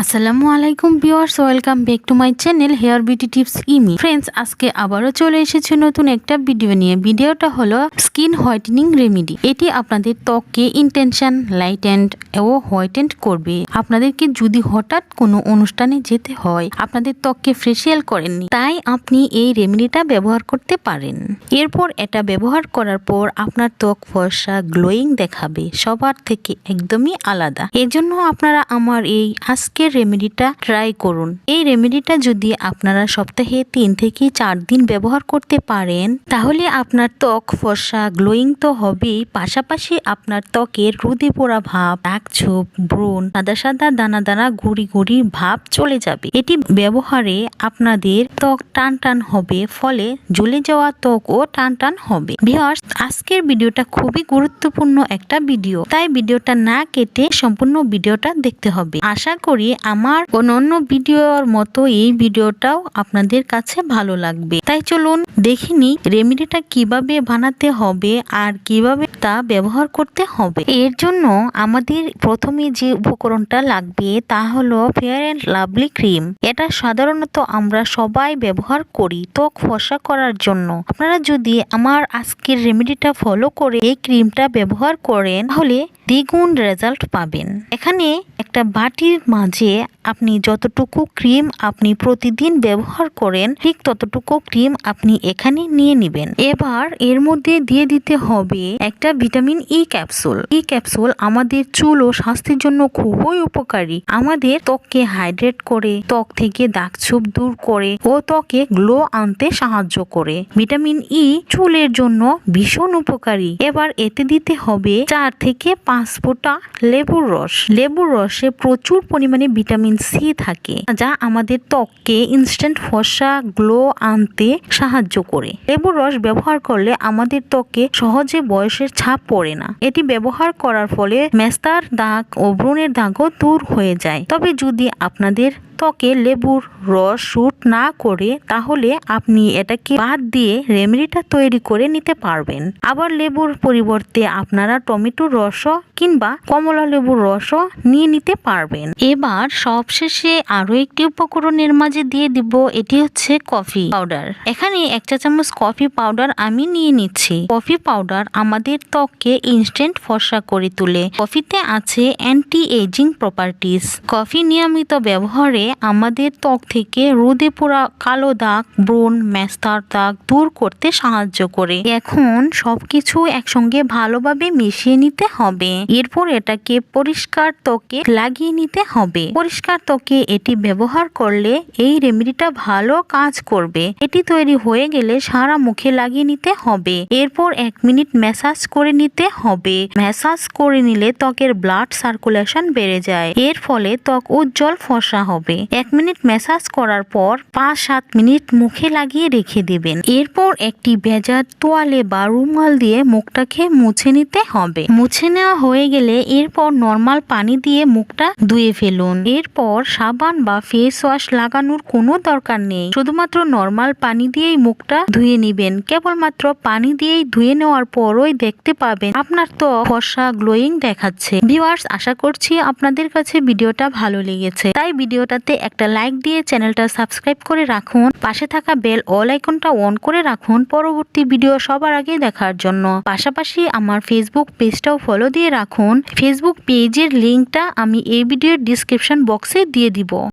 আসসালামু-আলাইকুম viewers, welcome back to my channel hair beauty tips Imi. Friends, আজকে আবারও চলে এসেছে নতুন একটা ভিডিও নিয়ে। ভিডিওটা হলো স্কিন হোয়াইটেনিং রেমেডি। এটি আপনাদের ত্বককে ইন্টেনশন, লাইটেন ও হোয়াইটেন করবে। আপনাদেরকে যদি হঠাৎ কোনো অনুষ্ঠানে যেতে হয়, আপনাদের ত্বককে ফেসিয়াল করেননি, তাই আপনি এই রেমেডিটা ব্যবহার করতে পারেন। এরপর এটা ব্যবহার করার পর আপনার ত্বক ফর্সা গ্লোয়িং দেখাবে, সবার থেকে একদমই আলাদা। এর জন্য আপনারা আমার এই আজকের রেমেডিটা ট্রাই করুন। এই রেমেডিটা যদি আপনারা সপ্তাহে 3 থেকে 4 দিন ব্যবহার করতে পারেন, তাহলে আপনার ত্বক ফর্সা গ্লোয়িং তো হবেই, পাশাপাশি আপনার ত্বকের রোদে পোড়া ভাব, দাগ-ছোপ, ব্রণ, সাদা সাদা দানা দানা গুড়ি গুড়ি ভাব চলে যাবে। এটি ব্যবহারে আপনাদের ত্বক টান টান হবে, ফলে জ্বলে যাওয়া ত্বকও টান টান হবে। ভিউয়ার্স, আজকের ভিডিওটা খুবই গুরুত্বপূর্ণ একটা ভিডিও, তাই ভিডিওটা না কেটে সম্পূর্ণ ভিডিওটা দেখতে হবে। আশা করি আমার অন্যান্য ভিডিওর মতো এই ভিডিওটাও আপনাদের কাছে ভালো লাগবে। তাই চলুন দেখিনি রেমেডিটা কিভাবে বানাতে হবে আর কিভাবে তা ব্যবহার করতে হবে। এর জন্য আমাদের প্রথমে যে উপকরণটা লাগবে তা হলো ফেয়ার অ্যান্ড লাভলি ক্রিম। এটা সাধারণত আমরা সবাই ব্যবহার করি ত্বক ফর্সা করার জন্য। আপনারা যদি আমার আজকের রেমেডিটা ফলো করে এই ক্রিমটা ব্যবহার করেন, তাহলে দ্বিগুণ রেজাল্ট পাবেন। এখানে একটা বাটির মাঝে আপনি যতটুকু ক্রিম আপনি প্রতিদিন ব্যবহার করেন, ঠিক ততটুকু ক্রিম আপনি এখানে নিয়ে নেবেন। এবার এর মধ্যে দিয়ে দিতে হবে একটা ভিটামিন ই ক্যাপসুল। এই ক্যাপসুল আমাদের চুল ও স্বাস্থ্যের জন্য খুবই উপকারী। আমাদের ত্বককে হাইড্রেট করে, ত্বক থেকে দাগ-ছোপ দূর করে ও ত্বকে গ্লো আনতে সাহায্য করে। ভিটামিন ই চুলের জন্য ভীষণ উপকারী। এবার এতে দিতে হবে 4 থেকে 5 ফোঁটা লেবুর রস। লেবুর রসে প্রচুর পরিমাণে ভিটামিন সি থাকে, যা আমাদের ত্বককে ইনস্ট্যান্ট ফর্সা গ্লো আনতে সাহায্য করে। লেবুর রস ব্যবহার করলে আমাদের ত্বকে সহজে বয়সের ছাপ পড়ে না। এটি ব্যবহার করার ফলে মেস্তার দাগ ও ব্রণের দাগও দূর হয়ে যায়। তবে যদি আপনাদের ত্বকে লেবুর রস শুট না করে, তাহলে আপনি এটাকে বাদ দিয়ে রেমেডিটা তৈরি করে নিতে পারবেন। আবার লেবুর পরিবর্তে আপনারা টমেটোর রসও কিংবা কমলা লেবুর রসও নিয়ে নিতে পারবেন। এবার সবশেষে আরো একটি উপকরণের মাঝে দিয়ে দিব, এটি হচ্ছে কফি পাউডার। এখানে 1 চা চামচ কফি পাউডার আমি নিয়ে নিচ্ছি। কফি পাউডার আমাদের ত্বককে ইনস্ট্যান্ট ফর্সা করে তোলে। কফিতে আছে অ্যান্টি এজিং প্রপার্টিজ। কফি নিয়মিত ব্যবহারে আমাদের ত্বক থেকে রোদে পোড়া কালো দাগ, ব্রণ, মেস্তার দাগ দূর করতে সাহায্য করে। এখন সবকিছু একসঙ্গে ভালোভাবে মিশিয়ে নিতে হবে। এরপর এটাকে পরিষ্কার ত্বকে লাগিয়ে নিতে হবে। পরিষ্কার ত্বকে এটি ব্যবহার করলে এই রেমেডিটা ভালো কাজ করবে। এটি তৈরি হয়ে গেলে সারা মুখে লাগিয়ে নিতে হবে। এরপর 1 মিনিট ম্যাসাজ করে নিতে হবে। ম্যাসাজ করে নিলে ত্বকের ব্লাড সার্কুলেশন বেড়ে যায়। এর ফলে ত্বক উজ্জ্বল ফর্সা হবে। 1 মিনিট ম্যাসাজ করার পর 5-7 মিনিট মুখে লাগিয়ে রেখে দেবেন। এরপর একটি ভেজা তোয়ালে বা রুমাল দিয়ে মুখটাকে মুছে নিতে হবে। মুছে নেওয়া হয়ে গেলে এরপর নর্মাল পানি দিয়ে মুখটা ধুয়ে ফেলুন। এরপর সাবান বা ফেস ওয়াশ লাগানোর কোনো দরকার নেই, শুধুমাত্র নর্মাল পানি দিয়েই মুখটা ধুয়ে নেবেন। কেবলমাত্র পানি দিয়েই ধুয়ে নেওয়ার পরই দেখতে পাবেন আপনার ত্বক ফর্সা গ্লোয়িং দেখাচ্ছে। ভিউয়ার্স, আশা করছি আপনাদের কাছে ভিডিওটা ভালো লেগেছে, তাই ভিডিওটাতে একটা লাইক দিয়ে চ্যানেলটা সাবস্ক্রাইব করে রাখুন। পাশে থাকা বেল অল আইকনটা অন করে রাখুন পরবর্তী ভিডিও সবার আগে দেখার জন্য। পাশাপাশি আমার ফেসবুক পেজটাও ফলো দিয়ে রাখুন। ফেসবুক পেজের লিঙ্কটা আমি এই ভিডিওর ডিসক্রিপশন বক্সে দিয়ে দিব।